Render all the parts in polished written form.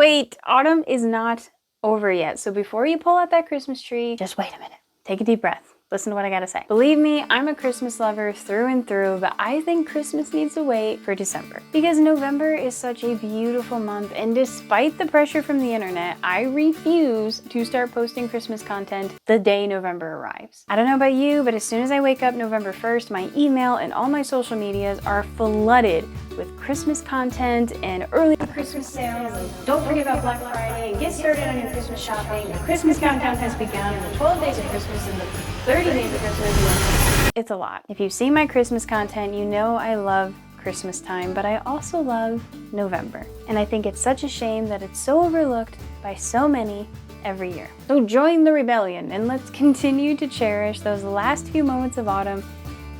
wait, autumn is not over yet. So before you pull out that Christmas tree, just wait a minute. Take a deep breath. Listen to what I gotta say. Believe me, I'm a Christmas lover through and through, but I think Christmas needs to wait for December. Because November is such a beautiful month, and despite the pressure from the internet, I refuse to start posting Christmas content the day November arrives. I don't know about you, but as soon as I wake up November 1st, my email and all my social medias are flooded with Christmas content and early Christmas sales. And don't forget about Black Friday and get started on your Christmas shopping. The Christmas countdown has begun, and the 12 days of Christmas and the 30 days of Christmas. It's a lot. If you've seen my Christmas content, you know I love Christmas time, but I also love November. And I think it's such a shame that it's so overlooked by so many every year. So join the rebellion and let's continue to cherish those last few moments of autumn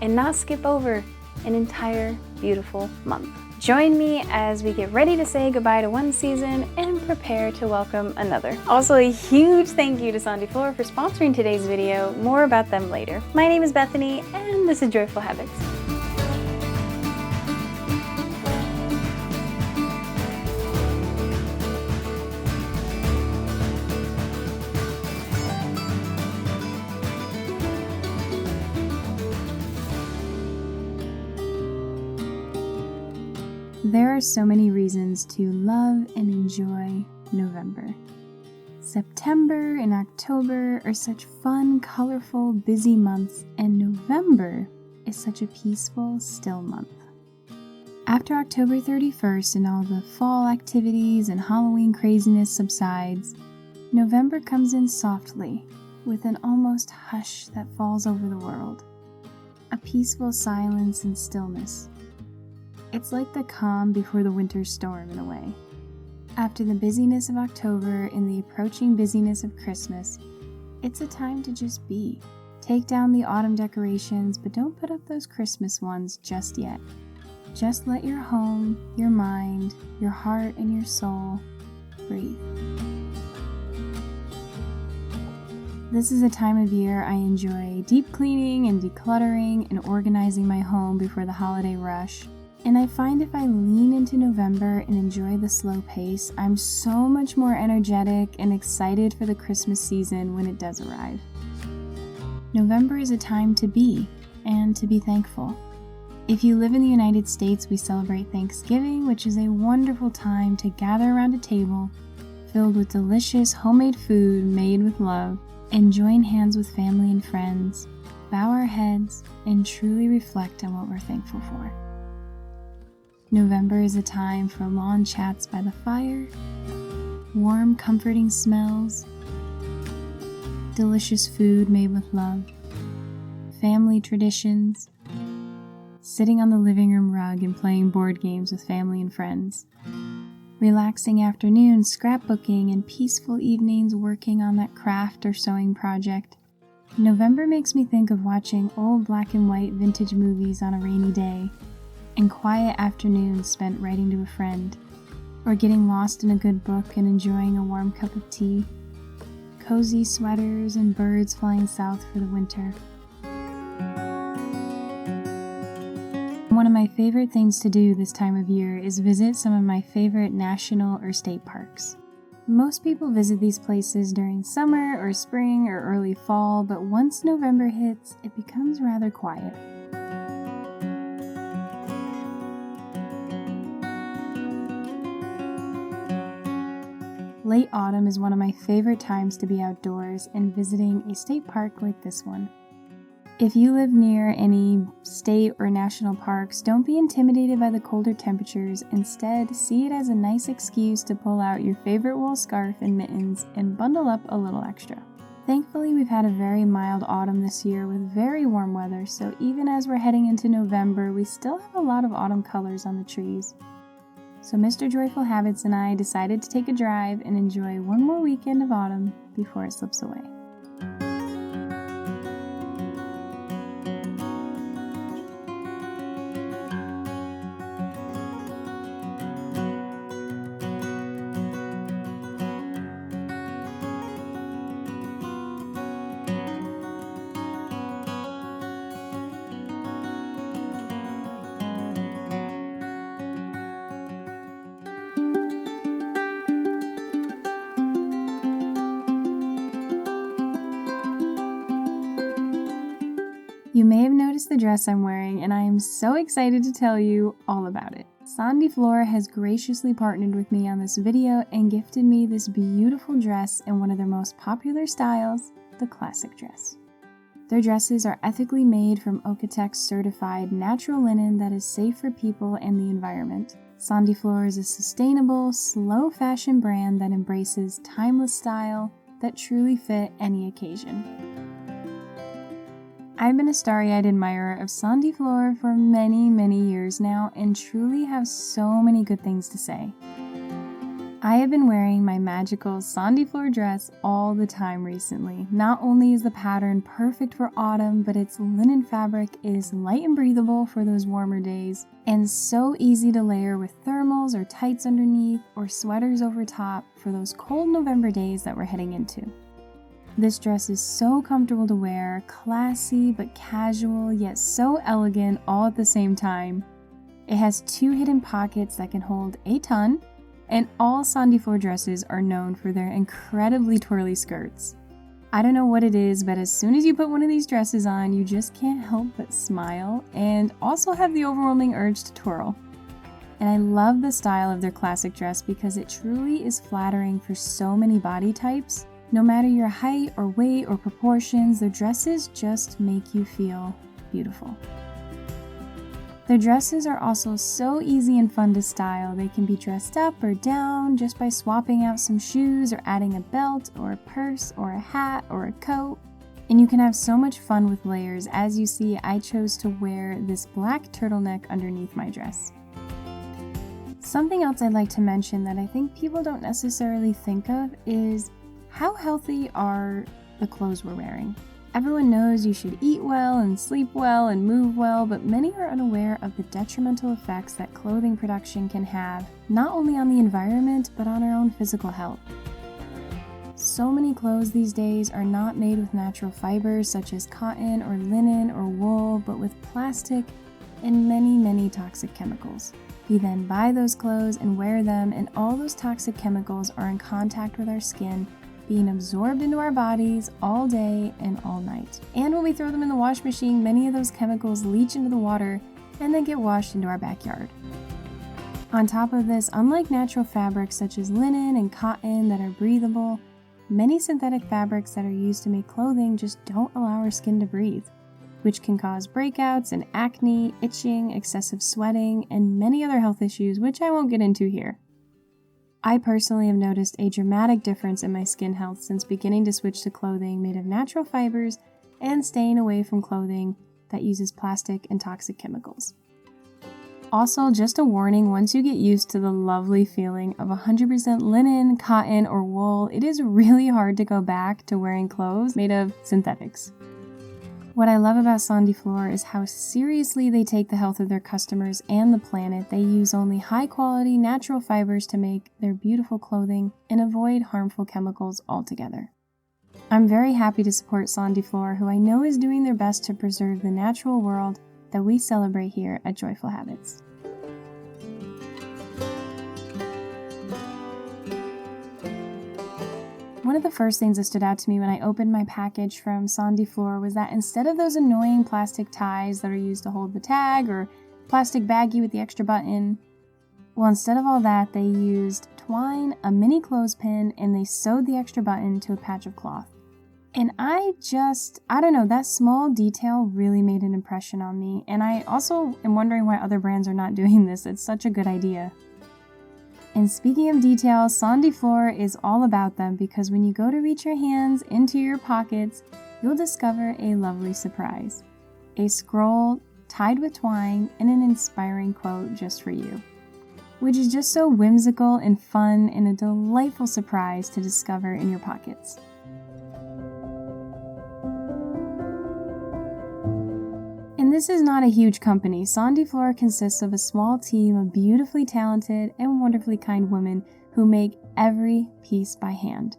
and not skip over an entire beautiful month. Join me as we get ready to say goodbye to one season and prepare to welcome another. Also, a huge thank you to Sandy Flor for sponsoring today's video. More about them later. My name is Bethany, and this is Joyful Habits. There are so many reasons to love and enjoy November. September and October are such fun, colorful, busy months, and November is such a peaceful, still month. After October 31st and all the fall activities and Halloween craziness subsides, November comes in softly with an almost hush that falls over the world. A peaceful silence and stillness. It's like the calm before the winter storm in a way. After the busyness of October and the approaching busyness of Christmas, it's a time to just be. Take down the autumn decorations, but don't put up those Christmas ones just yet. Just let your home, your mind, your heart, and your soul breathe. This is a time of year I enjoy deep cleaning and decluttering and organizing my home before the holiday rush. And I find if I lean into November and enjoy the slow pace, I'm so much more energetic and excited for the Christmas season when it does arrive. November is a time to be, and to be thankful. If you live in the United States, we celebrate Thanksgiving, which is a wonderful time to gather around a table filled with delicious homemade food made with love, and join hands with family and friends, bow our heads, and truly reflect on what we're thankful for. November is a time for long chats by the fire, warm, comforting smells, delicious food made with love, family traditions, sitting on the living room rug and playing board games with family and friends, relaxing afternoons scrapbooking, and peaceful evenings working on that craft or sewing project. November makes me think of watching old black and white vintage movies on a rainy day, and quiet afternoons spent writing to a friend, or getting lost in a good book and enjoying a warm cup of tea, cozy sweaters and birds flying south for the winter. One of my favorite things to do this time of year is visit some of my favorite national or state parks. Most people visit these places during summer or spring or early fall, but once November hits, it becomes rather quiet. Late autumn is one of my favorite times to be outdoors and visiting a state park like this one. If you live near any state or national parks, don't be intimidated by the colder temperatures. Instead, see it as a nice excuse to pull out your favorite wool scarf and mittens and bundle up a little extra. Thankfully, we've had a very mild autumn this year with very warm weather, so even as we're heading into November, we still have a lot of autumn colors on the trees. So Mr. Joyful Habits and I decided to take a drive and enjoy one more weekend of autumn before it slips away. You may have noticed the dress I'm wearing, and I am so excited to tell you all about it. Flor has graciously partnered with me on this video and gifted me this beautiful dress in one of their most popular styles, the classic dress. Their dresses are ethically made from Okotex certified natural linen that is safe for people and the environment. Flor is a sustainable, slow fashion brand that embraces timeless style that truly fit any occasion. I've been a starry-eyed admirer of Flor for many years now and truly have so many good things to say. I have been wearing my magical Flor dress all the time recently. Not only is the pattern perfect for autumn, but its linen fabric is light and breathable for those warmer days, and so easy to layer with thermals or tights underneath or sweaters over top for those cold November days that we're heading into. This dress is so comfortable to wear, classy but casual, yet so elegant all at the same time. It has 2 hidden pockets that can hold a ton, and all Flor dresses are known for their incredibly twirly skirts. I don't know what it is, but as soon as you put one of these dresses on, you just can't help but smile and also have the overwhelming urge to twirl. And I love the style of their classic dress because it truly is flattering for so many body types. No matter your height or weight or proportions, their dresses just make you feel beautiful. Their dresses are also so easy and fun to style. They can be dressed up or down just by swapping out some shoes or adding a belt or a purse or a hat or a coat. And you can have so much fun with layers. As you see, I chose to wear this black turtleneck underneath my dress. Something else I'd like to mention that I think people don't necessarily think of is how healthy are the clothes we're wearing. Everyone knows you should eat well and sleep well and move well, but many are unaware of the detrimental effects that clothing production can have, not only on the environment, but on our own physical health. So many clothes these days are not made with natural fibers such as cotton or linen or wool, but with plastic and many toxic chemicals. We then buy those clothes and wear them, and all those toxic chemicals are in contact with our skin, being absorbed into our bodies all day and all night. And when we throw them in the wash machine, many of those chemicals leach into the water and then get washed into our backyard. On top of this, unlike natural fabrics such as linen and cotton that are breathable, many synthetic fabrics that are used to make clothing just don't allow our skin to breathe, which can cause breakouts and acne, itching, excessive sweating, and many other health issues, which I won't get into here. I personally have noticed a dramatic difference in my skin health since beginning to switch to clothing made of natural fibers and staying away from clothing that uses plastic and toxic chemicals. Also, just a warning, once you get used to the lovely feeling of 100% linen, cotton, or wool, it is really hard to go back to wearing clothes made of synthetics. What I love about Flor is how seriously they take the health of their customers and the planet. They use only high-quality natural fibers to make their beautiful clothing and avoid harmful chemicals altogether. I'm very happy to support Flor, who I know is doing their best to preserve the natural world that we celebrate here at Joyful Habits. One of the first things that stood out to me when I opened my package from Flor was that instead of those annoying plastic ties that are used to hold the tag or plastic baggie with the extra button, well, instead of all that, they used twine, a mini clothespin, and they sewed the extra button to a patch of cloth. And I don't know, that small detail really made an impression on me. And I also am wondering why other brands are not doing this. It's such a good idea. And speaking of details, Flor is all about them because when you go to reach your hands into your pockets, you'll discover a lovely surprise. A scroll tied with twine and an inspiring quote just for you, which is just so whimsical and fun and a delightful surprise to discover in your pockets. And this is not a huge company. Flor consists of a small team of beautifully talented and wonderfully kind women who make every piece by hand.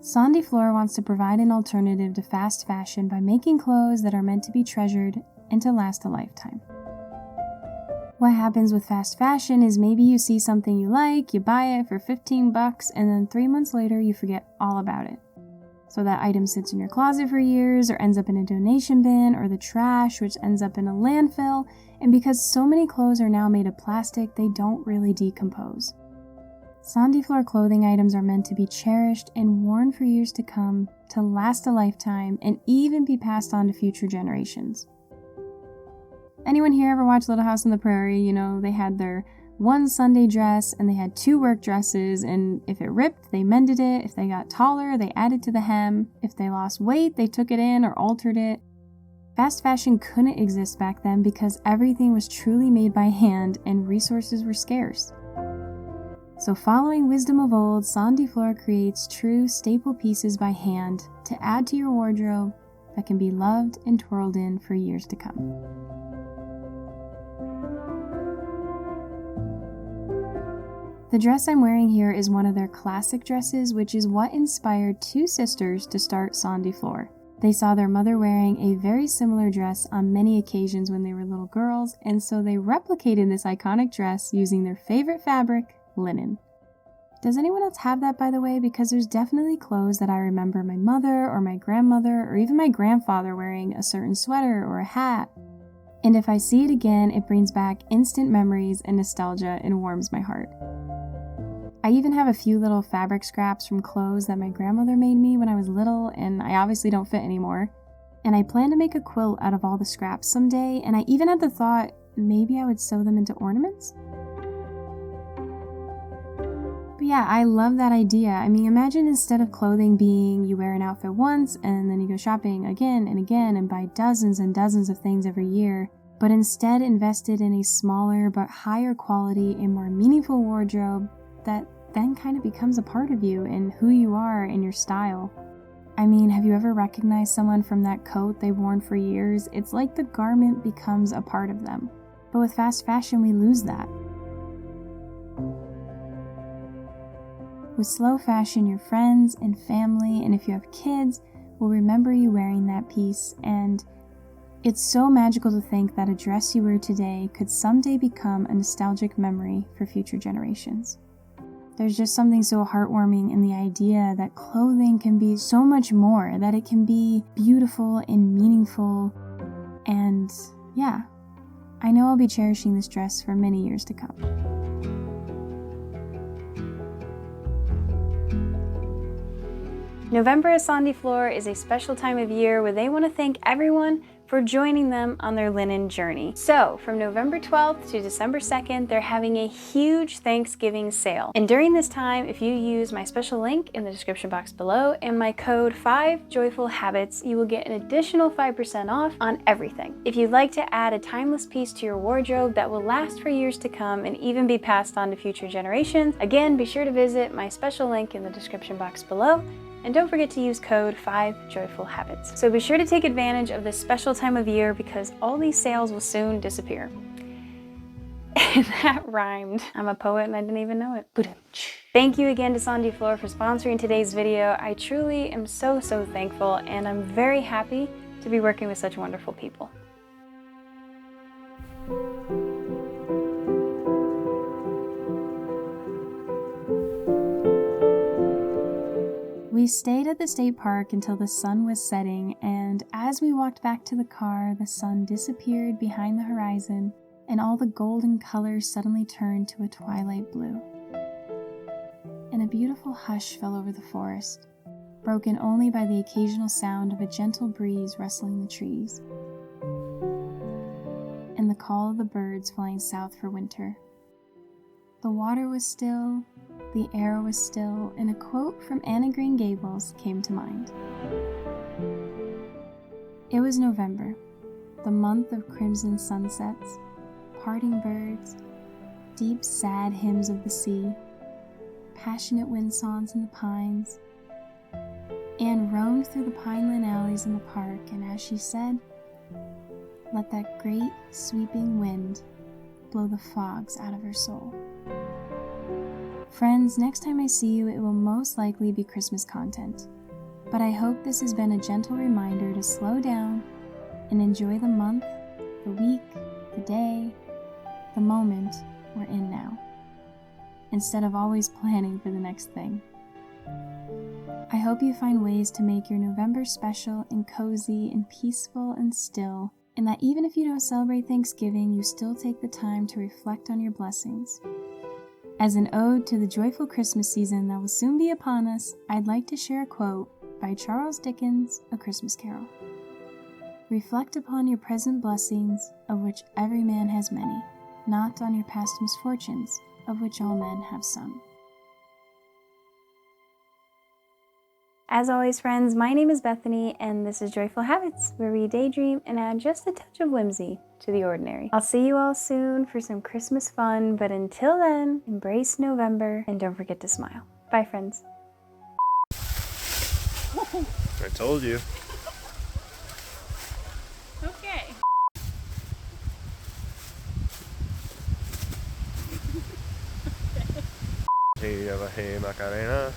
Flor wants to provide an alternative to fast fashion by making clothes that are meant to be treasured and to last a lifetime. What happens with fast fashion is maybe you see something you like, you buy it for $15, and then 3 months later you forget all about it. So that item sits in your closet for years or ends up in a donation bin or the trash, which ends up in a landfill. And because so many clothes are now made of plastic, they don't really decompose. Sandy Flor clothing items are meant to be cherished and worn for years to come, to last a lifetime, and even be passed on to future generations. Anyone here ever watch Little House on the Prairie? You know, they had their one Sunday dress and they had 2 work dresses, and if it ripped, they mended it. If they got taller, they added to the hem. If they lost weight, they took it in or altered it. Fast fashion couldn't exist back then because everything was truly made by hand and resources were scarce. So following wisdom of old, Sandy Flor creates true staple pieces by hand to add to your wardrobe that can be loved and twirled in for years to come. The dress I'm wearing here is one of their classic dresses, which is what inspired 2 sisters to start Sandy Flor. They saw their mother wearing a very similar dress on many occasions when they were little girls, and so they replicated this iconic dress using their favorite fabric, linen. Does anyone else have that, by the way? Because there's definitely clothes that I remember my mother or my grandmother or even my grandfather wearing a certain sweater or a hat. And if I see it again, it brings back instant memories and nostalgia and warms my heart. I even have a few little fabric scraps from clothes that my grandmother made me when I was little, and I obviously don't fit anymore. And I plan to make a quilt out of all the scraps someday, and I even had the thought maybe I would sew them into ornaments. But yeah, I love that idea. I mean, imagine instead of clothing being you wear an outfit once and then you go shopping again and buy dozens and dozens of things every year, but instead invested in a smaller but higher quality and more meaningful wardrobe that then kind of becomes a part of you and who you are and your style. I mean, have you ever recognized someone from that coat they've worn for years? It's like the garment becomes a part of them. But with fast fashion, we lose that. With slow fashion, your friends and family, and if you have kids, will remember you wearing that piece. And it's so magical to think that a dress you wear today could someday become a nostalgic memory for future generations. There's just something so heartwarming in the idea that clothing can be so much more, that it can be beautiful and meaningful. And yeah, I know I'll be cherishing this dress for many years to come. November at Sandy Flor is a special time of year where they want to thank everyone for joining them on their linen journey. So from November 12th to December 2nd, they're having a huge Thanksgiving sale. And during this time, if you use my special link in the description box below and my code 5JoyfulHabits, you will get an additional 5% off on everything. If you'd like to add a timeless piece to your wardrobe that will last for years to come and even be passed on to future generations, again, be sure to visit my special link in the description box below. And don't forget to use code 5JoyfulHabits. So be sure to take advantage of this special time of year because all these sales will soon disappear. And that rhymed. I'm a poet and I didn't even know it. Thank you again to Sandy Flor for sponsoring today's video. I truly am so thankful, and I'm very happy to be working with such wonderful people. We stayed at the state park until the sun was setting, and as we walked back to the car, the sun disappeared behind the horizon, and all the golden colors suddenly turned to a twilight blue. And a beautiful hush fell over the forest, broken only by the occasional sound of a gentle breeze rustling the trees, and the call of the birds flying south for winter. The water was still, the air was still, and a quote from Anne of Green Gables came to mind. It was November, the month of crimson sunsets, parting birds, deep sad hymns of the sea, passionate wind songs in the pines. Anne roamed through the pineland alleys in the park, and as she said, "Let that great sweeping wind blow the fogs out of her soul." Friends, next time I see you, it will most likely be Christmas content. But I hope this has been a gentle reminder to slow down and enjoy the month, the week, the day, the moment we're in now, instead of always planning for the next thing. I hope you find ways to make your November special and cozy and peaceful and still, and that even if you don't celebrate Thanksgiving, you still take the time to reflect on your blessings. As an ode to the joyful Christmas season that will soon be upon us, I'd like to share a quote by Charles Dickens' A Christmas Carol. Reflect upon your present blessings, of which every man has many, not on your past misfortunes, of which all men have some. As always, friends, my name is Bethany, and this is Joyful Habits, where we daydream and add just a touch of whimsy to the ordinary. I'll see you all soon for some Christmas fun, but until then, embrace November and don't forget to smile. Bye, friends. I told you. Okay. Hey, Macarena,